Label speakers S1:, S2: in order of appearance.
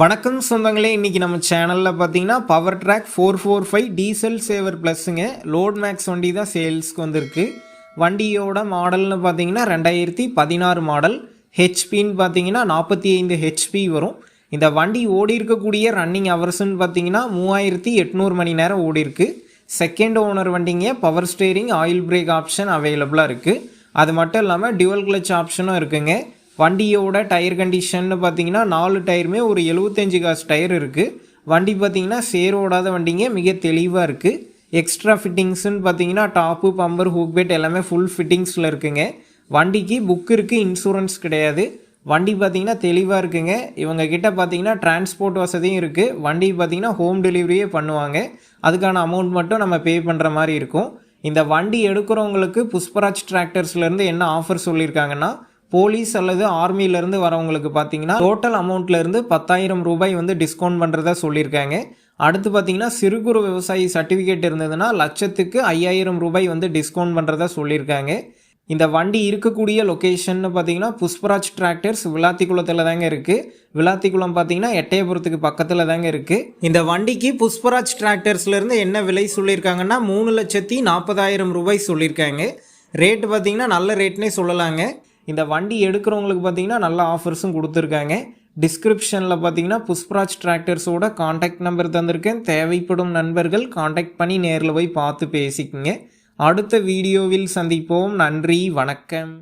S1: வணக்கம் சொந்தங்களே, இன்றைக்கி நம்ம சேனலில் பார்த்தீங்கன்னா Powertrac 445 டீசல் சேவர் ப்ளஸ்ஸுங்க லோட் மேக்ஸ் வண்டி தான் சேல்ஸ்க்கு வந்திருக்கு. வண்டியோட மாடல்னு பார்த்தீங்கன்னா 2016 மாடல். ஹெச்பின்னு பார்த்தீங்கன்னா 45 ஹெச்பி வரும். இந்த வண்டி ஓடி இருக்கக்கூடிய ரன்னிங் ஹவர்ஸ்ன்னு பார்த்தீங்கன்னா 3800 மணி நேரம் ஓடி இருக்கு. செகண்ட் ஓனர் வண்டிங்க. Power steering, oil break option அவைலபிளாக இருக்குது. அது மட்டும் இல்லாமல் டியூவல் கிளச் ஆப்ஷனும் இருக்குங்க. வண்டியோட டயர் கண்டிஷன் பார்த்தீங்கன்னா 4 டயருமே ஒரு 75 காசு டயர் இருக்குது. வண்டி பார்த்தீங்கன்னா சேரோடாத வண்டிங்க, மிக தெளிவாக இருக்குது. எக்ஸ்ட்ரா ஃபிட்டிங்ஸ்ன்னு பார்த்தீங்கன்னா டாப்பு, பம்பர், ஹூக் பெட் எல்லாமே ஃபுல் ஃபிட்டிங்ஸில் இருக்குங்க. வண்டிக்கு புக் இருக்குது, இன்சூரன்ஸ் கிடையாது. வண்டி பார்த்தீங்கன்னா தெளிவாக இருக்குங்க. இவங்க கிட்ட பார்த்தீங்கன்னா டிரான்ஸ்போர்ட் வசதியும் இருக்குது. வண்டி பார்த்தீங்கன்னா ஹோம் டெலிவரியே பண்ணுவாங்க. அதுக்கான அமௌண்ட் மட்டும் நம்ம பே பண்ணுற மாதிரி இருக்கும். இந்த வண்டி எடுக்கிறவங்களுக்கு புஷ்பராஜ் டிராக்டர்ஸ்லேருந்து என்ன ஆஃபர் சொல்லியிருக்காங்கன்னா, போலீஸ் அல்லது ஆர்மியிலேருந்து வரவங்களுக்கு பார்த்தீங்கன்னா டோட்டல் அமௌண்ட்லேருந்து 10,000 ரூபாய் வந்து டிஸ்கவுண்ட் பண்ணுறதா சொல்லியிருக்காங்க. அடுத்து பார்த்தீங்கன்னா சிறு குறு விவசாயி சர்டிஃபிகேட் இருந்ததுன்னா லட்சத்துக்கு 5,000 ரூபாய் வந்து டிஸ்கவுண்ட் பண்ணுறதா சொல்லியிருக்காங்க. இந்த வண்டி இருக்கக்கூடிய லொக்கேஷன்னு பார்த்தீங்கன்னா புஷ்பராஜ் டிராக்டர்ஸ் விளாத்திக்குளத்தில் தாங்க இருக்குது. விளாத்திக்குளம் பார்த்தீங்கன்னா எட்டயபுரத்துக்கு பக்கத்தில் தாங்க இருக்குது. இந்த வண்டிக்கு புஷ்பராஜ் டிராக்டர்ஸ்லேருந்து என்ன விலை சொல்லியிருக்காங்கன்னா 3,40,000 ரூபாய் சொல்லியிருக்காங்க. ரேட்டு பார்த்தீங்கன்னா நல்ல ரேட்னே சொல்லலாங்க. இந்த வண்டி எடுக்கிறவங்களுக்கு பார்த்தீங்கன்னா நல்ல ஆஃபர்ஸும் கொடுத்துருக்காங்க. டிஸ்கிரிப்ஷனில் பார்த்தீங்கன்னா புஷ்பராஜ் டிராக்டர்ஸோட காண்டாக்ட் நம்பர் தந்திருக்கேன். தேவைப்படும் நண்பர்கள் காண்டாக்ட் பண்ணி நேரில் போய் பார்த்து பேசிக்கங்க. அடுத்த வீடியோவில் சந்திப்போம். நன்றி, வணக்கம்.